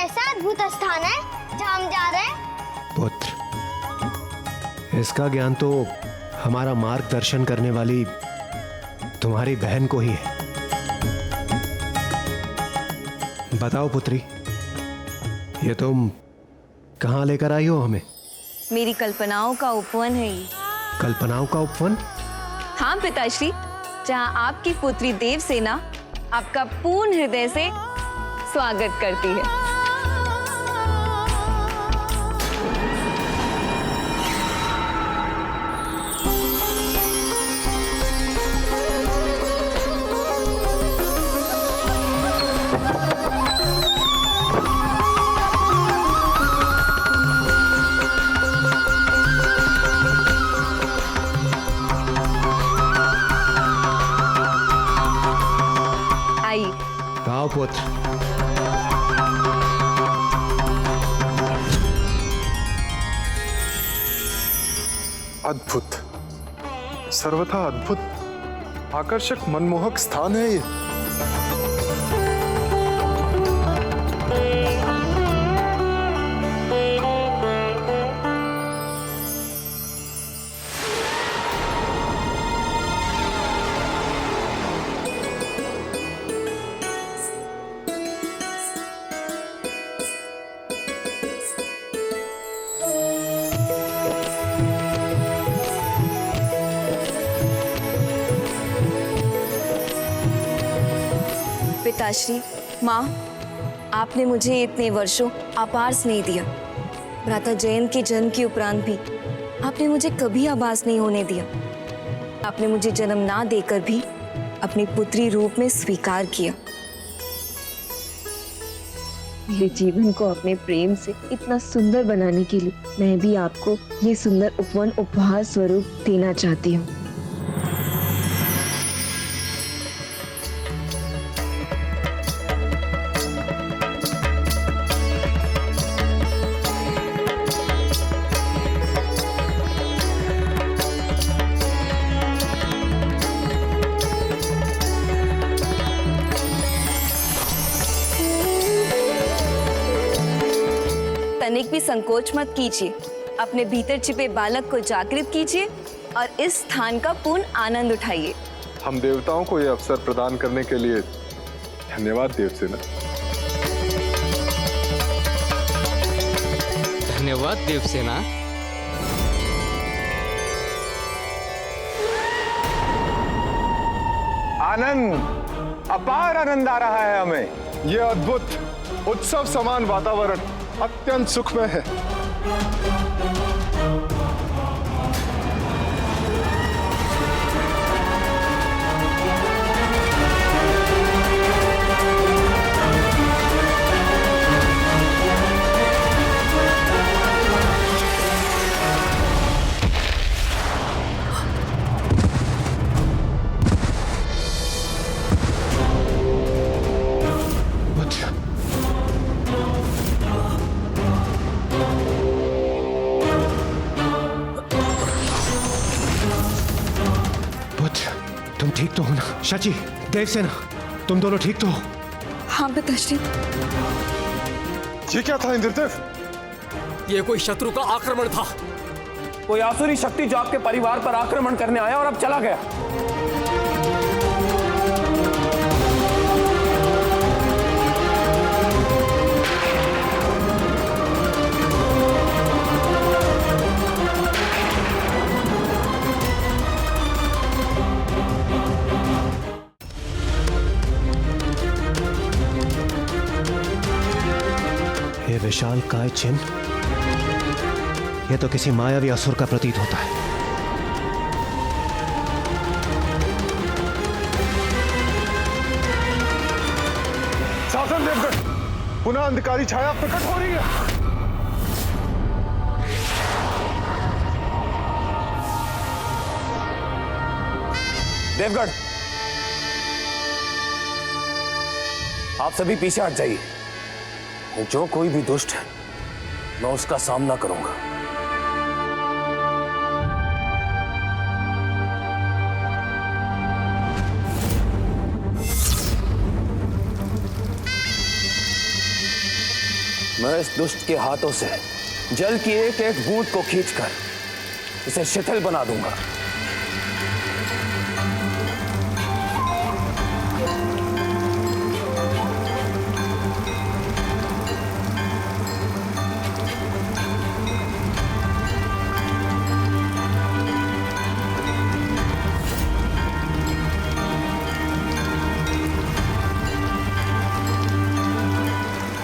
ऐसा अद्भुत स्थान है जहाँ हम जा रहे हैं? पुत्र, इसका ज्ञान तो हमारा मार्गदर्शन करने वाली तुम्हारी बहन को ही है। बताओ पुत्री, ये तुम कहाँ लेकर आई हो हमें? मेरी कल्पनाओं का उपवन है ये। कल्पनाओं का उपवन? हाँ पिताश्री, जहाँ आपकी पुत्री देवसेना आपका पूर्ण हृदय से स्वागत करती है। आओ पुत्र। अद्भुत, सर्वथा अद्भुत, आकर्षक, मनमोहक स्थान है ये। पिताश्री, माँ, आपने मुझे इतने वर्षों अपार स्नेह दिया। भ्राता जयंत के जन्म के उपरांत भी आपने मुझे कभी आभास नहीं होने दिया। आपने मुझे जन्म ना देकर भी अपनी पुत्री रूप में स्वीकार किया। मेरे जीवन को अपने प्रेम से इतना सुंदर बनाने के लिए मैं भी आपको ये सुंदर उपवन उपहार स्वरूप देना चाहती हूँ। तनिक भी संकोच मत कीजिए, अपने भीतर छिपे बालक को जागृत कीजिए और इस स्थान का पूर्ण आनंद उठाइए। हम देवताओं को यह अवसर प्रदान करने के लिए धन्यवाद देवसेना। धन्यवाद देवसेना। आनंद, अपार आनंद आ रहा है हमें। यह अद्भुत उत्सव समान वातावरण अत्यंत सुखमय है। तुम ठीक तो हो ना? शची, देवसेना, तुम दोनों ठीक तो हो? हाँ पिताश्री। ये क्या था इंद्रदेव? ये कोई शत्रु का आक्रमण था। कोई आसुरी शक्ति जो आपके परिवार पर आक्रमण करने आया और अब चला गया। ये विशाल काय चिन्ह, यह तो किसी मायावी असुर का प्रतीत होता है। शासन देवगढ़, पुनः अंधकारी छाया प्रकट हो रही है। देवगढ़, आप सभी पीछे हट जाइए। जो कोई भी दुष्ट है मैं उसका सामना करूंगा। मैं इस दुष्ट के हाथों से जल की एक एक बूंद को खींचकर इसे शिथिल बना दूंगा।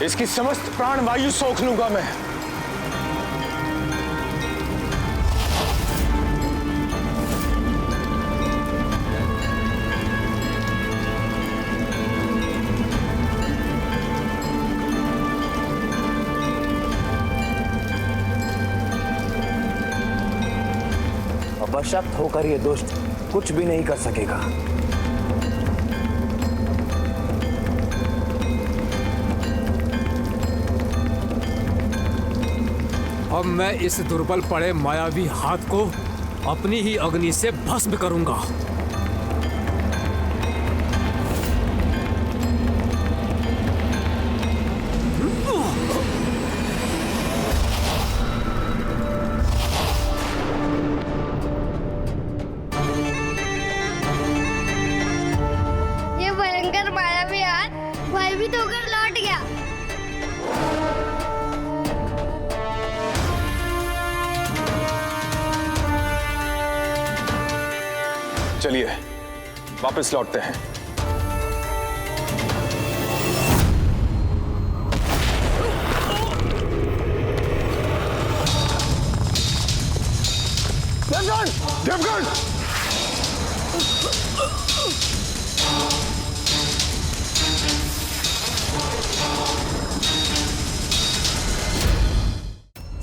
इसकी समस्त प्राण वायु सोख लूंगा मैं। अशक्त होकर ये दुष्ट कुछ भी नहीं कर सकेगा। अब मैं इस दुर्बल पड़े मायावी हाथ को अपनी ही अग्नि से भस्म करूंगा। ये भयंकर मायावी हाथ भयभीत होकर लौट गया। चलिए वापस लौटते हैं। देवगन! देवगन!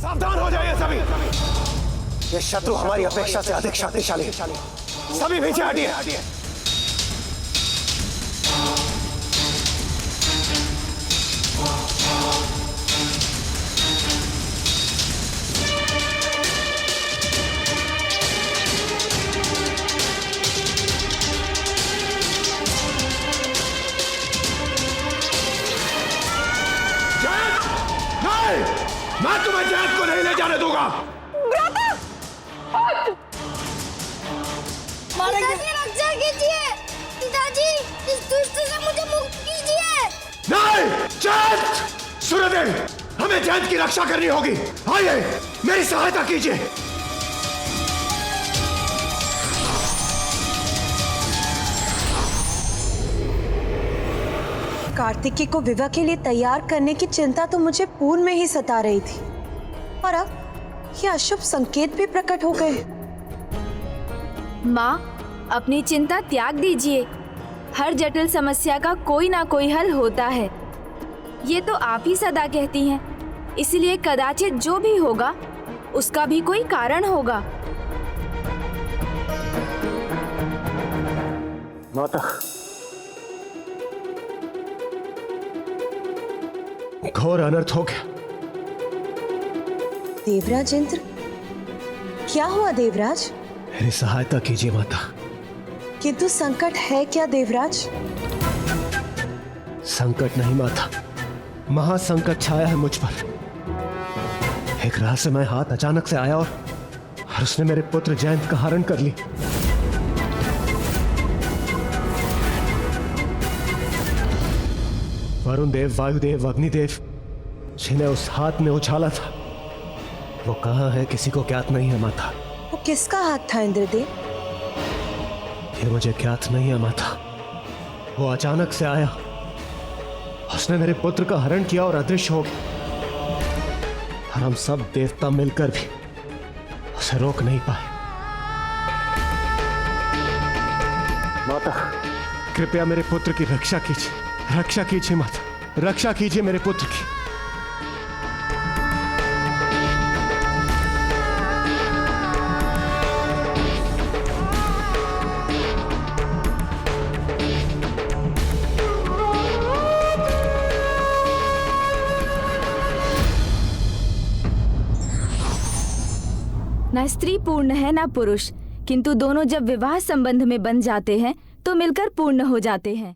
सावधान हो जाइए सभी। ये शत्रु हमारी अपेक्षा से अधिक शक्तिशाली है। सभी पीछे हटिए। नहीं! मैं तुम्हें जैद को नहीं ले जाने दूंगा। पिताजी रक्षा कीजिए। पिताजी इस दुष्ट से मुझे मुक्त कीजिए। नहीं! जैद! सूर्यदेव, हमें जैद की रक्षा करनी होगी। आइए मेरी सहायता कीजिए। कार्तिकी को विवाह के लिए तैयार करने की चिंता तो मुझे पूर्व में ही सता रही थी, और अब ये अशुभ संकेत भी प्रकट हो गए। माँ, अपनी चिंता त्याग दीजिए। हर जटिल समस्या का कोई ना कोई हल होता है। ये तो आप ही सदा कहती हैं, इसलिए कदाचित जो भी होगा उसका भी कोई कारण होगा। माता, घोर अनर्थ हो गया। देवराज इंद्र, क्या हुआ देवराज? मेरी सहायता कीजिए माता। किंतु संकट है क्या देवराज? संकट नहीं माता, महासंकट छाया है मुझ पर। एक रहस्यमय हाथ अचानक से आया और उसने मेरे पुत्र जयंत का हरण कर ली। वरुण देव, वायुदेव, अग्निदेव जिन्हें उस हाथ में उछाला था, वो कहाँ है किसी को ज्ञात नहीं है माता। वो किसका हाथ था इंद्रदेव? ये मुझे ज्ञात नहीं है माता। वो अचानक से आया, उसने मेरे पुत्र का हरण किया और अदृश्य हो गया, और हम सब देवता मिलकर भी उसे रोक नहीं पाए। माता, कृपया मेरे पुत्र की रक्षा कीजिए, रक्षा कीजिए माता, रक्षा कीजिए मेरे पुत्र की। न स्त्री पूर्ण है न पुरुष, किंतु दोनों जब विवाह संबंध में बन जाते हैं तो मिलकर पूर्ण हो जाते हैं।